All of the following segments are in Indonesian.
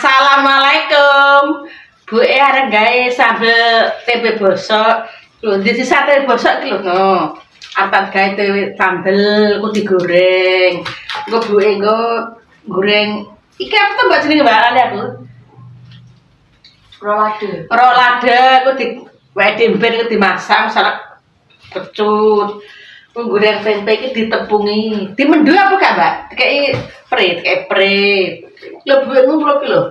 Assalamualaikum. Bu arep gawe sambel tempe bosok. Lho, di sate bosok iki lho. No. Arep gawe sambel ku digoreng. Engko buke engko goreng. Iki apa to mbak jenenge mbak lali aku? Rolade. Rolade ku di wae dimben ku dimasak salak kecut. Ku goreng tempe iki ditepungi. Dimendhu apa gak, Mbak? Dikei pre. Lho buke ngumpul ki lho.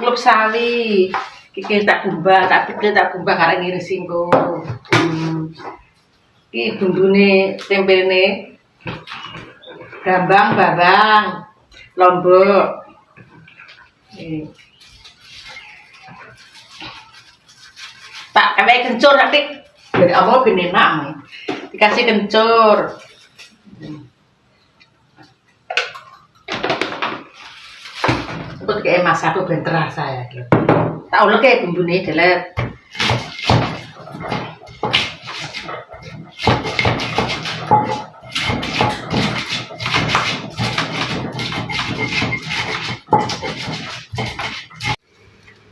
Nglup sawi. Iki tak kumbah, tak pikir tak kumbah karek ngirisi engko. Iki bumbune tempene. Gambang, bawang, lombok. Tak kayak kencur nanti dari awal ben enak nih. Dikasih kencur. Ikut kayak masakku ben terasa ya gitu. Tak ulek kayak bumbune delet.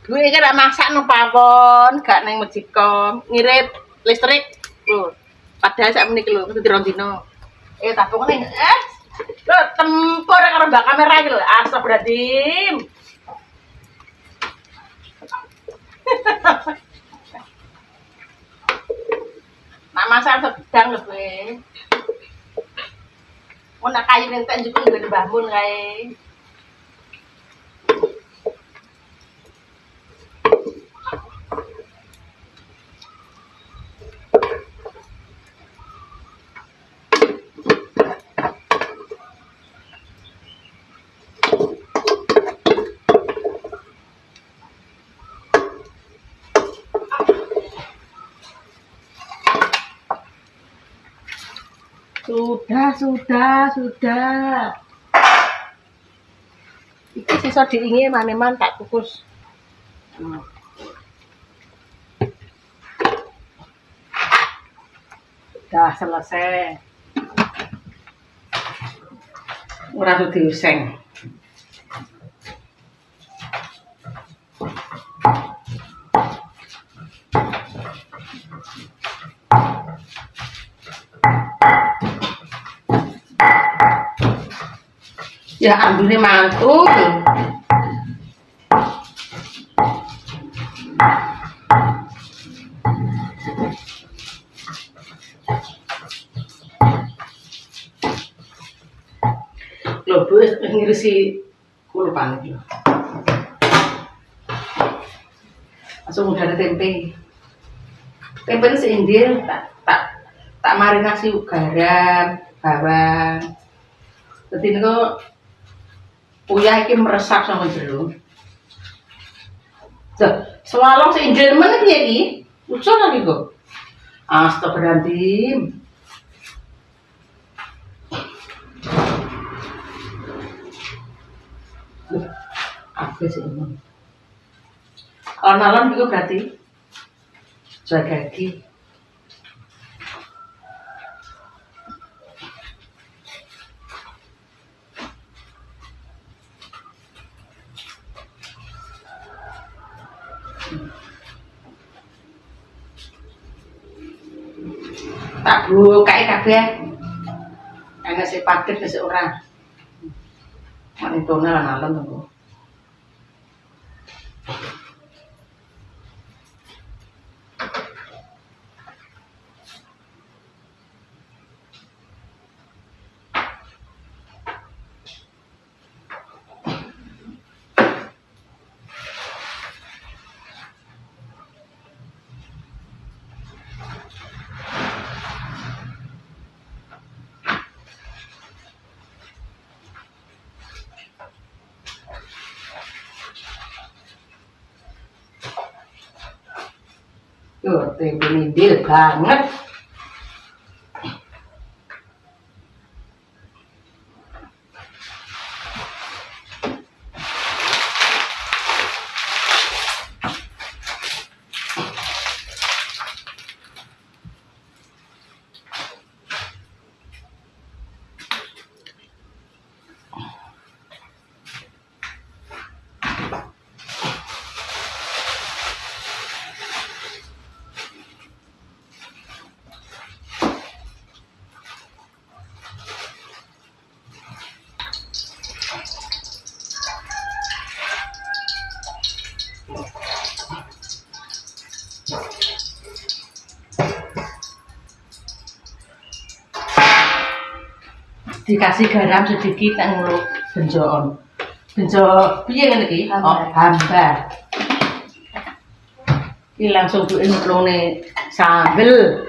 Gue kan masak nang pawon, gak nang mejikom, ngirit listrik. Lho, padahal sak meniki lho, kudu dirondino. Tak pokoknya lho tempur karo mbak kamera iki lho, astagfirullahaladzim. Nak masak sedang lho kowe. Mun nak kayu entek njupuk ngene Mbah Mun kae. Sudah. Iki sisa diingi maneman tak kukus. Sudah selesai. Ora kudu diuseng. Ya ambune mantul. Lho Bu ngirisi kulupan iki. Langsung udah ada tempe. Tempe ini seindir tak marinasi garam, bawang. Dadi niku uyah iki meresap sama jero. Sewalong seindir men piye iki? Ucul lagi kok. Astagfirullahaladzim. Apa sih ini? Alon-alon itu berarti jual gagi. Tak bukai kabeh. Ana sing padet sing ora. Manitone lan alon to. Yo, tempe mindil banget. dikasih garam sedikit nang ngono benjokan. Benjok piye ngene iki? Oh, hambar. Iki langsung duwe nuplungne sambel.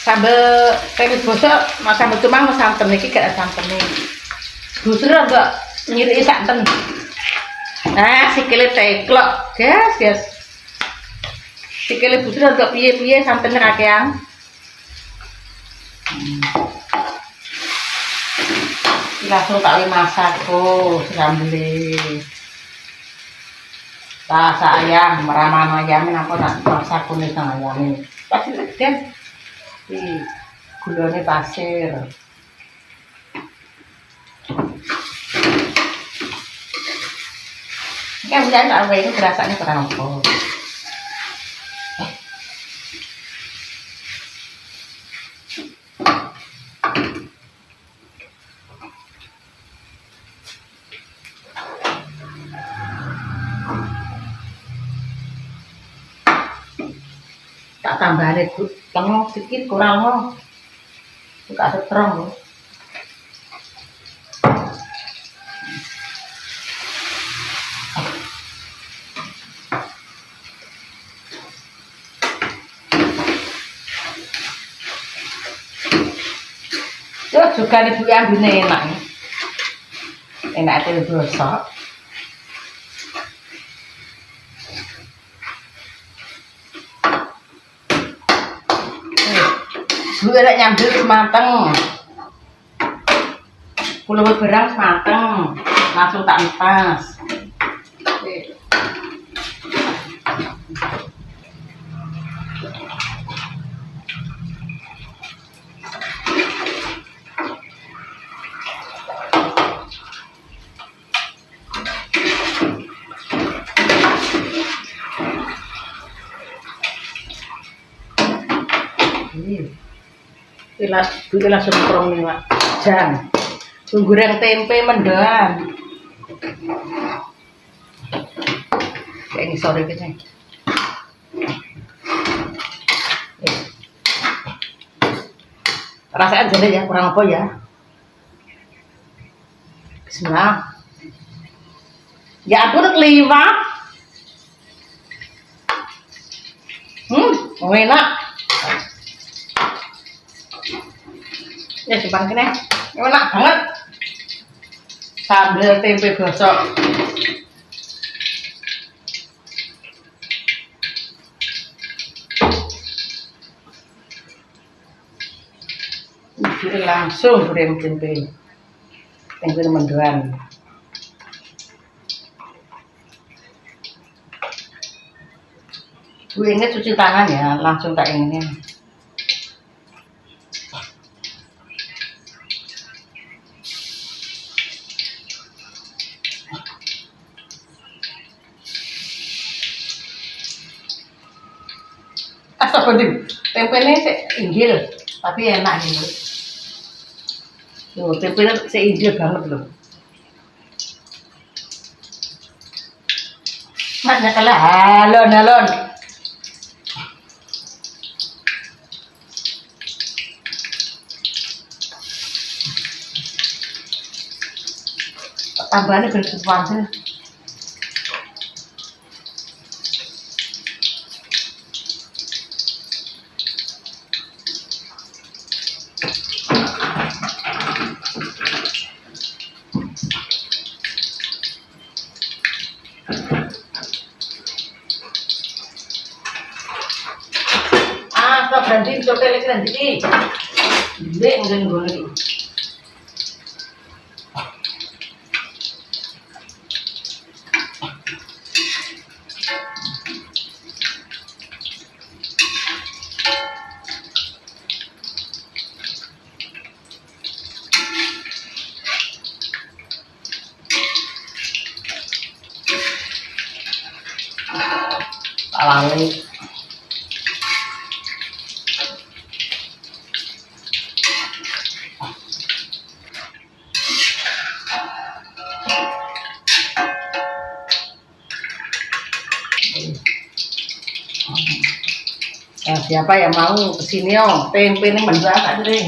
Sambel tempe bosok, mas sambel cuma santen iki gak santene. Busur enggak nyiriki santen. Nah, sikile teklok, guys. Sikile busur enggak piye-piye santene kakean. Langsung tak masak sambele. Rasa ayam, meraman ayam aku nak masak kuning ayam ini. Pasti kan. Gulanya pasir. Ini hujan tak ini berasanya kurang apa. Tak tambahin tengok sedikit kurang loh. Buka setrong loh. Yo juga ibu ambine enak. Enak itu bosok. Gue ada nyambil semateng, pulau berang semateng, langsung tak empas. Gue langsung kurang nih Pak. Jam. Goreng tempe mendoan. Kayak ini sore gitu. Rasanya jadi ya kurang apa ya? Bismillah. Ya ampun keliwat. Enak. Ya simpan kene. Enak banget. Sambal tempe bosok. Ini langsung goreng tempe. Tempe mendoan. Gue inget cuci tangan ya, langsung tak ingin. Astagfirullah, tempenya seinggil, tapi enak gitu. Tuh, tempenya seinggil banget loh. Maknya kalah halon. Tambahannya bersesuatu. Kok berhenti coba lagi nanti. Dek mungkin gue lagi. Alami. siapa yang mau kesini tempe ini menjual tak sering.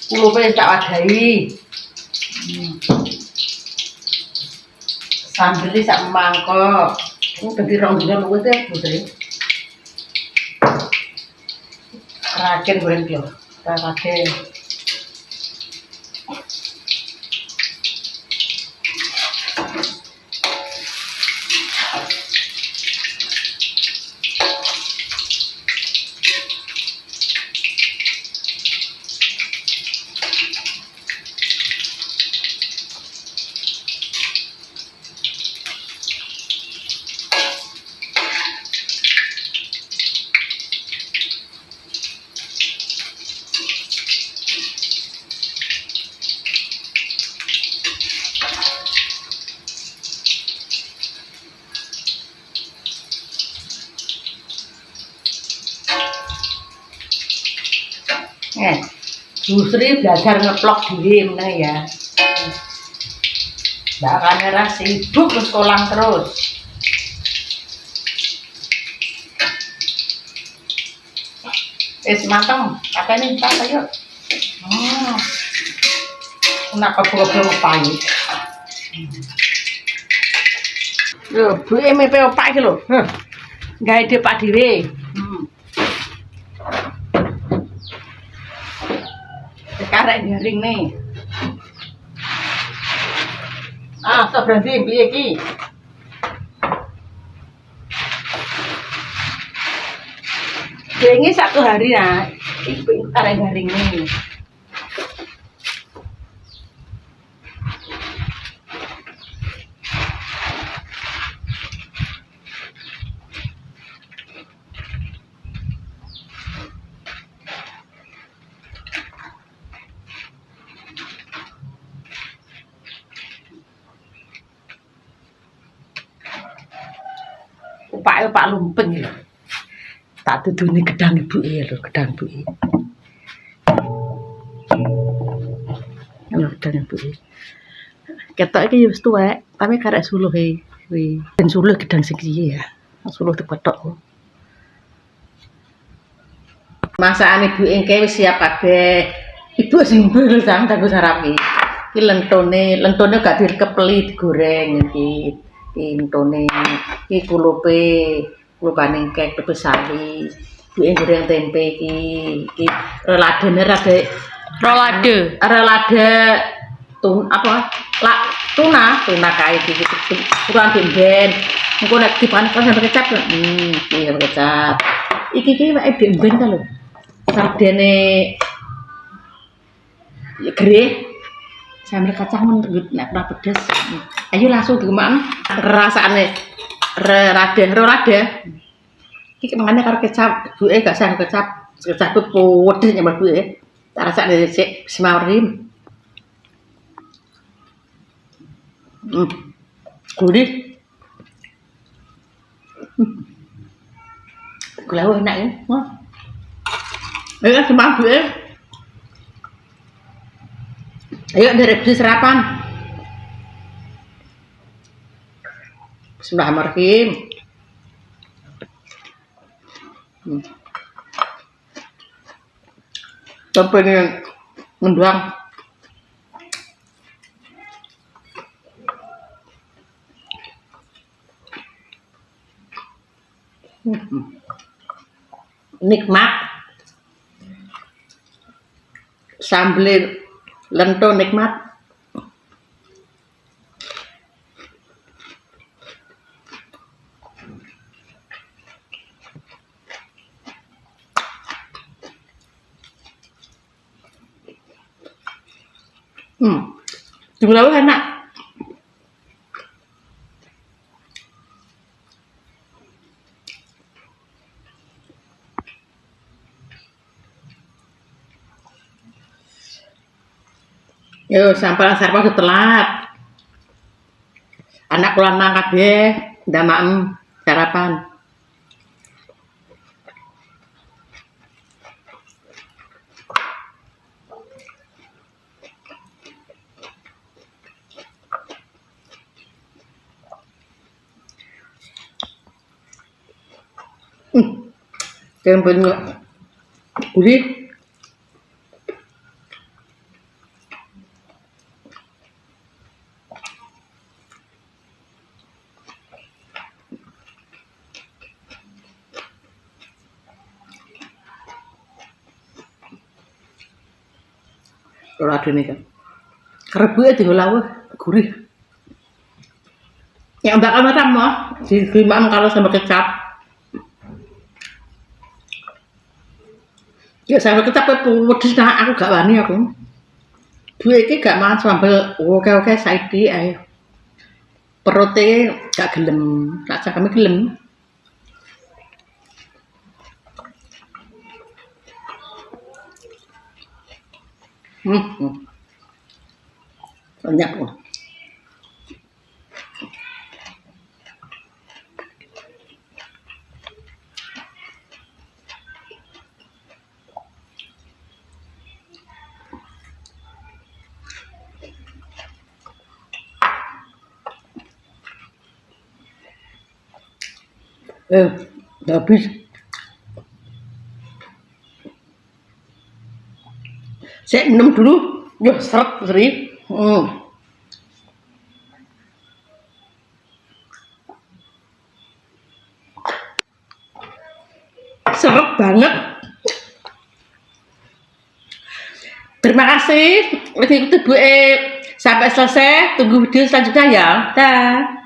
Kulupe tak wadahi. Sambel sak mangkok. Dadi 2 dina luwih teh, Putri. Raken goreng yo. Raken. Justru belajar ngeplok diri meneh ya. Mbak kamera sibuk terus kolang terus. Mateng, kakak ini tak ayo. Nak kebul-kebul pahit. Yo, Bu MP opak iki lho. Gawe depak dhewe. Sekarang garing nih. So berhenti piye iki? Ini 1 hari nah. Iki karek garing nih. Pak lumpeng lho. Tak dudune gedang ibuke lho, gedang ibuke. Lho gedang ibuke. Ketok iki wis tuwek, tapi karek suluhe kuwi. Ben suluh gedang sing iki ya. Suluh dipethok. Masakan ibuke engke wis siap kabeh. Ibu sing mbul sang kanggo sarapi. Iki lentone gak direkepeli digoreng iki. Lentone iki kulupane kek besari. Ibuke goreng tempe iki reladene relade tuna kae iki kurang ben. Engko nek dipanen sampe kecap. Iki kecap. Iki wae ben ta lho. Sardene gere sambil kacang nek ora pedes. Ayo langsung dimakan rasane relade. Iki mangane karo kecap, buke gak sah kecap. Kecap pedes nyambel buke. Tak rasane sik bismillahirrahmanirrahim. Gurih. Gula enak ya. Ayo semangat buke. Ayo dari beli sarapan. Bismillahirrahmanirrahim. Sampai ngenduang. Nikmat. Sambel lento nikmat. Juga enak. Yo sampel sarapan telat. Anak kula nang kabeh ndamaken sarapan. Tempenya gurih. Kalau ada nih kan, kerebunya tinggal lawa gurih. Yang bakal matang mah, dimakan kalau sama kecap. Ya sama kecap pedes nah aku gak wani aku. Bu iki gak makan sambel oke saiki ae. Perutnya gak gelem, tak kami gelem. Banyak kok. Udah habis. Saya minum dulu. Yuk, seret, Sri. Seret banget. Terima kasih udah ikuti Bu sampai selesai. Tunggu video selanjutnya ya. Dah.